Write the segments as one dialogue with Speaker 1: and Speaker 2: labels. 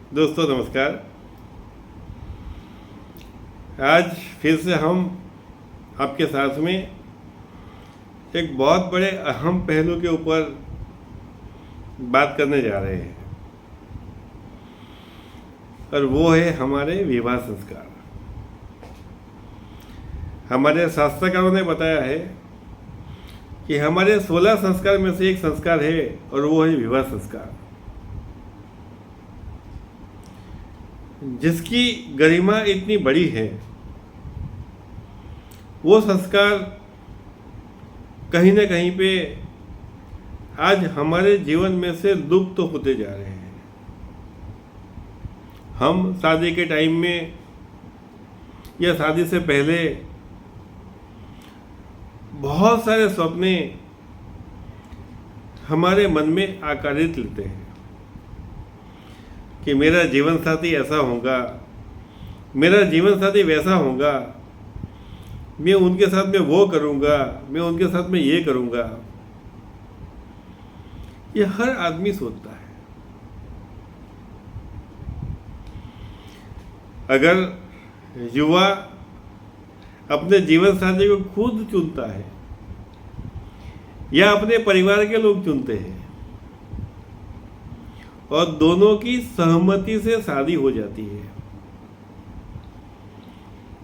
Speaker 1: दोस्तों नमस्कार। आज फिर से हम आपके साथ में एक बहुत बड़े अहम पहलू के ऊपर बात करने जा रहे हैं और वो है हमारे विवाह संस्कार। हमारे शास्त्रकारों ने बताया है कि हमारे 16 संस्कार में से एक संस्कार है और वो है विवाह संस्कार, जिसकी गरिमा इतनी बड़ी है। वो संस्कार कहीं ना कहीं पे आज हमारे जीवन में से लुप्त होते जा रहे हैं। हम शादी के टाइम में या शादी से पहले बहुत सारे सपने हमारे मन में आकारित लेते हैं कि मेरा जीवन साथी ऐसा होगा, मेरा जीवन साथी वैसा होगा, मैं उनके साथ में वो करूँगा, मैं उनके साथ में ये करूँगा। ये हर आदमी सोचता है। अगर युवा अपने जीवन साथी को खुद चुनता है या अपने परिवार के लोग चुनते हैं और दोनों की सहमति से शादी हो जाती है,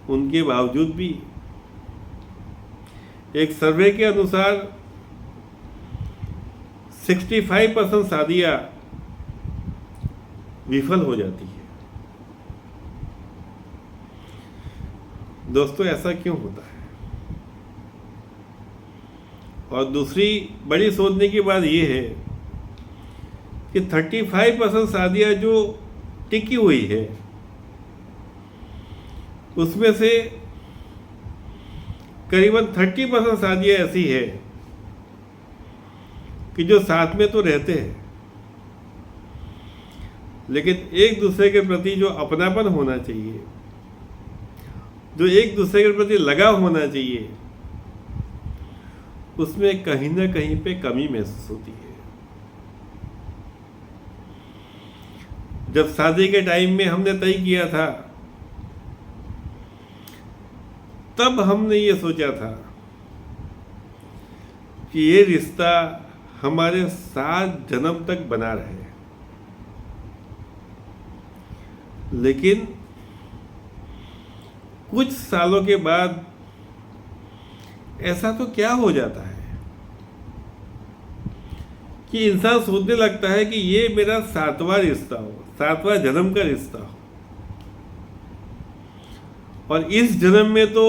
Speaker 1: उनके बावजूद भी एक सर्वे के अनुसार 65% शादियां विफल हो जाती है। दोस्तों ऐसा क्यों होता है? और दूसरी बड़ी सोचने की बात यह है कि 35% शादियां जो टिकी हुई है उसमें से करीबन 30% शादियां ऐसी है कि जो साथ में तो रहते हैं लेकिन एक दूसरे के प्रति जो अपनापन होना चाहिए, जो एक दूसरे के प्रति लगाव होना चाहिए, उसमें कहीं ना कहीं पे कमी महसूस होती है। जब शादी के टाइम में हमने तय किया था तब हमने ये सोचा था कि ये रिश्ता हमारे 7 जन्म तक बना रहे, लेकिन कुछ सालों के बाद ऐसा तो क्या हो जाता है कि इंसान सोचने लगता है कि ये मेरा 7वां रिश्ता हो, 7वां जन्म का रिश्ता हो, और इस जन्म में तो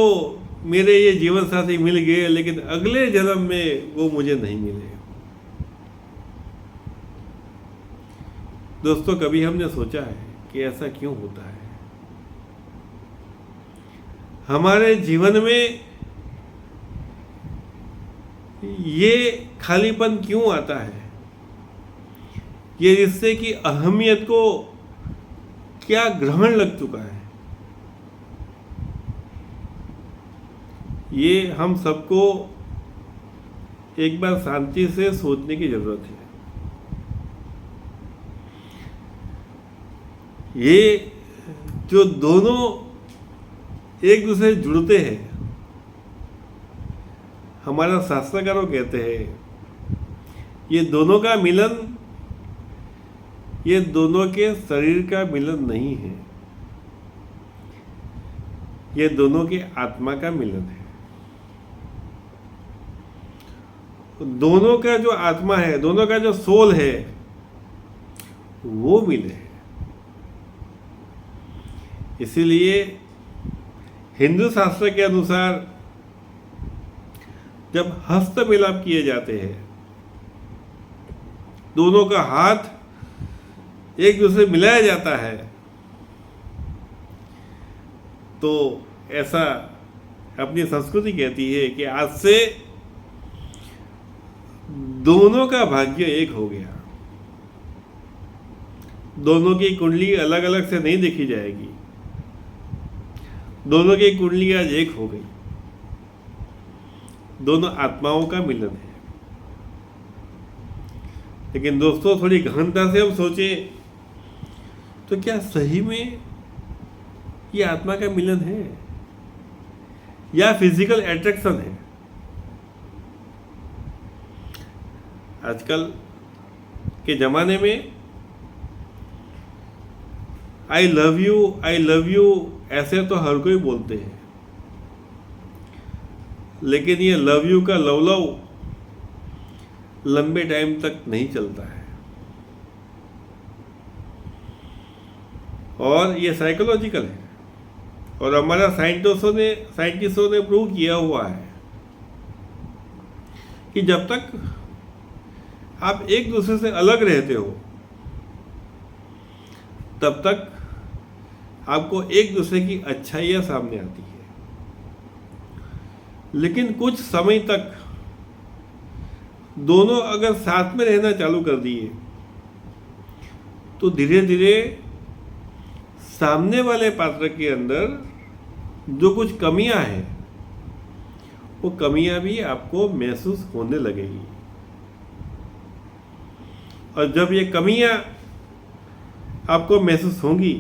Speaker 1: मेरे ये जीवन साथी मिल गए लेकिन अगले जन्म में वो मुझे नहीं मिले। दोस्तों कभी हमने सोचा है कि ऐसा क्यों होता है? हमारे जीवन में ये खालीपन क्यों आता है? ये रिश्ते की अहमियत को क्या ग्रहण लग चुका है? ये हम सबको एक बार शांति से सोचने की जरूरत है। ये जो दोनों एक दूसरे से जुड़ते हैं, हमारा शास्त्रकारों कहते हैं ये दोनों का मिलन, ये दोनों के शरीर का मिलन नहीं है, ये दोनों की आत्मा का मिलन है। दोनों का जो आत्मा है, दोनों का जो सोल है, वो मिले है। इसीलिए हिंदू शास्त्र के अनुसार जब हस्त मिलाप किए जाते हैं, दोनों का हाथ एक दूसरे मिलाया जाता है, तो ऐसा अपनी संस्कृति कहती है कि आज से दोनों का भाग्य एक हो गया। दोनों की कुंडली अलग अलग से नहीं देखी जाएगी, दोनों की कुंडली आज एक हो गई। दोनों आत्माओं का मिलन है। लेकिन दोस्तों थोड़ी गहनता से हम सोचें तो क्या सही में ये आत्मा का मिलन है या फिजिकल अट्रैक्शन है? आजकल के ज़माने में आई लव यू ऐसे तो हर कोई बोलते हैं, लेकिन ये लव यू का लव लंबे टाइम तक नहीं चलता है। और ये साइकोलॉजिकल है, और हमारा साइंटिस्टों ने प्रूव किया हुआ है कि जब तक आप एक दूसरे से अलग रहते हो तब तक आपको एक दूसरे की अच्छाइयाँ सामने आती है, लेकिन कुछ समय तक दोनों अगर साथ में रहना चालू कर दिए तो धीरे धीरे सामने वाले पात्र के अंदर जो कुछ कमियां हैं वो कमियां भी आपको महसूस होने लगेगी। और जब ये कमियां आपको महसूस होंगी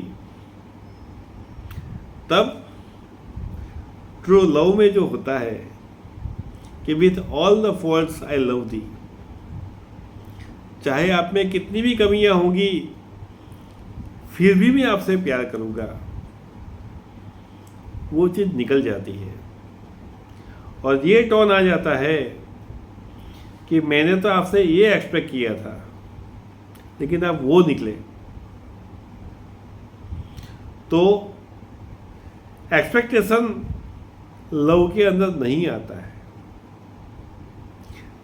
Speaker 1: तब ट्रू लव में जो होता है कि with all the faults I love thee, चाहे आप में कितनी भी कमियां होंगी फिर भी मैं आपसे प्यार करूंगा, वो चीज़ निकल जाती है। और ये टोन आ जाता है कि मैंने तो आपसे ये एक्सपेक्ट किया था लेकिन आप वो निकले। तो एक्सपेक्टेशन लव के अंदर नहीं आता है।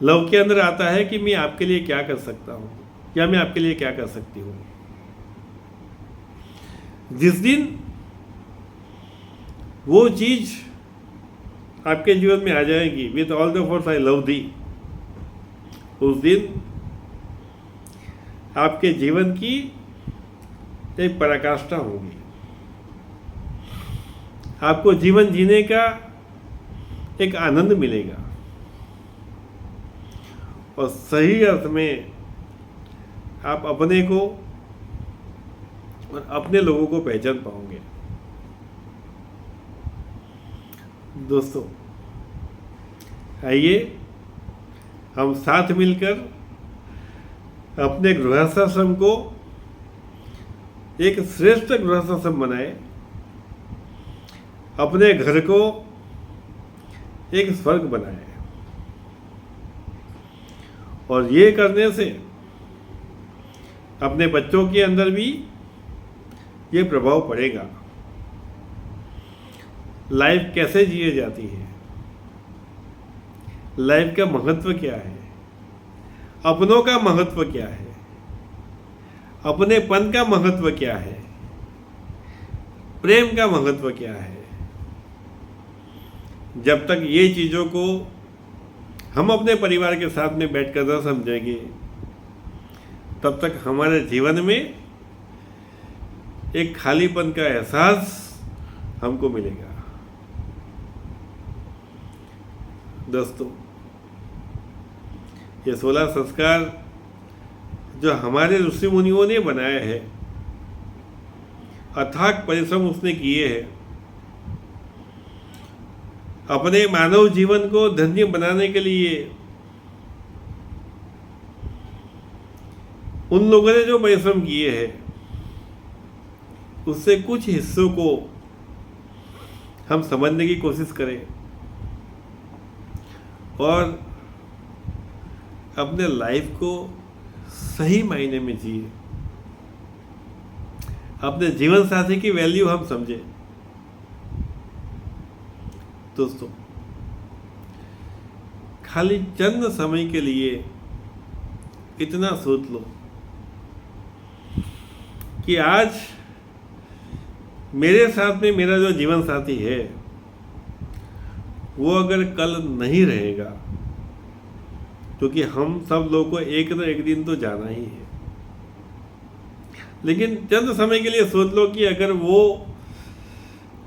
Speaker 1: लव के अंदर आता है कि मैं आपके लिए क्या कर सकता हूँ या मैं आपके लिए क्या कर सकती हूँ। जिस दिन वो चीज आपके जीवन में आ जाएगी, with all the force I love thee, उस दिन आपके जीवन की एक पराकाष्ठा होगी। आपको जीवन जीने का एक आनंद मिलेगा और सही अर्थ में आप अपने को और अपने लोगों को पहचान पाओगे। दोस्तों, आइए हम साथ मिलकर अपने गृहस्थाश्रम को एक श्रेष्ठ गृहस्थाश्रम बनाए, अपने घर को एक स्वर्ग बनाए। और ये करने से अपने बच्चों के अंदर भी ये प्रभाव पड़ेगा। लाइफ कैसे जिए जाती है, लाइफ का महत्व क्या है, अपनों का महत्व क्या है, अपनेपन का महत्व क्या है, प्रेम का महत्व क्या है। जब तक ये चीज़ों को हम अपने परिवार के साथ में बैठकर न समझेंगे तब तक हमारे जीवन में एक खालीपन का एहसास हमको मिलेगा। दोस्तों, ये 16 संस्कार जो हमारे ऋषि मुनियों ने बनाए हैं, अथाक परिश्रम उसने किए हैं, अपने मानव जीवन को धन्य बनाने के लिए उन लोगों ने जो परिश्रम किए हैं उससे कुछ हिस्सों को हम समझने की कोशिश करें और अपने लाइफ को सही मायने में जिए, अपने जीवन साथी की वैल्यू हम समझें। दोस्तों, खाली चंद समय के लिए इतना सोच लो कि आज मेरे साथ में मेरा जो जीवन साथी है वो अगर कल नहीं रहेगा, क्योंकि हम सब लोगों को एक न एक दिन तो जाना ही है, लेकिन चंद समय के लिए सोच लो कि अगर वो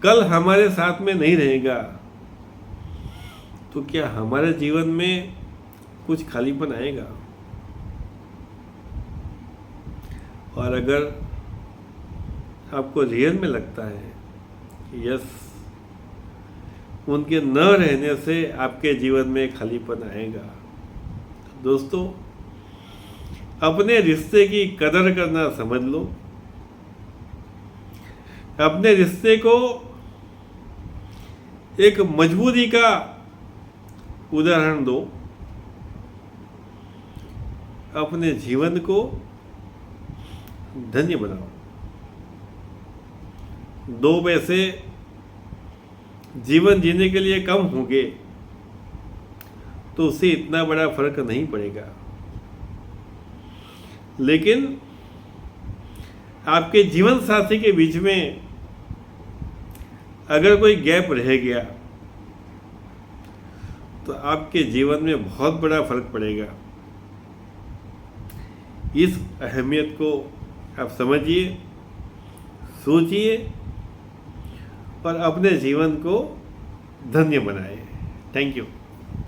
Speaker 1: कल हमारे साथ में नहीं रहेगा तो क्या हमारे जीवन में कुछ खालीपन आएगा। और अगर आपको रियल में लगता है कि यस, उनके न रहने से आपके जीवन में खालीपन आएगा। दोस्तों, अपने रिश्ते की कदर करना समझ लो, अपने रिश्ते को एक मजबूरी का उदाहरण दो, अपने जीवन को धन्य बनाओ। 2 पैसे जीवन जीने के लिए कम होंगे तो उससे इतना बड़ा फर्क नहीं पड़ेगा, लेकिन आपके जीवन साथी के बीच में अगर कोई गैप रह गया तो आपके जीवन में बहुत बड़ा फर्क पड़ेगा। इस अहमियत को आप समझिए, सोचिए और अपने जीवन को धन्य बनाएं। Thank you.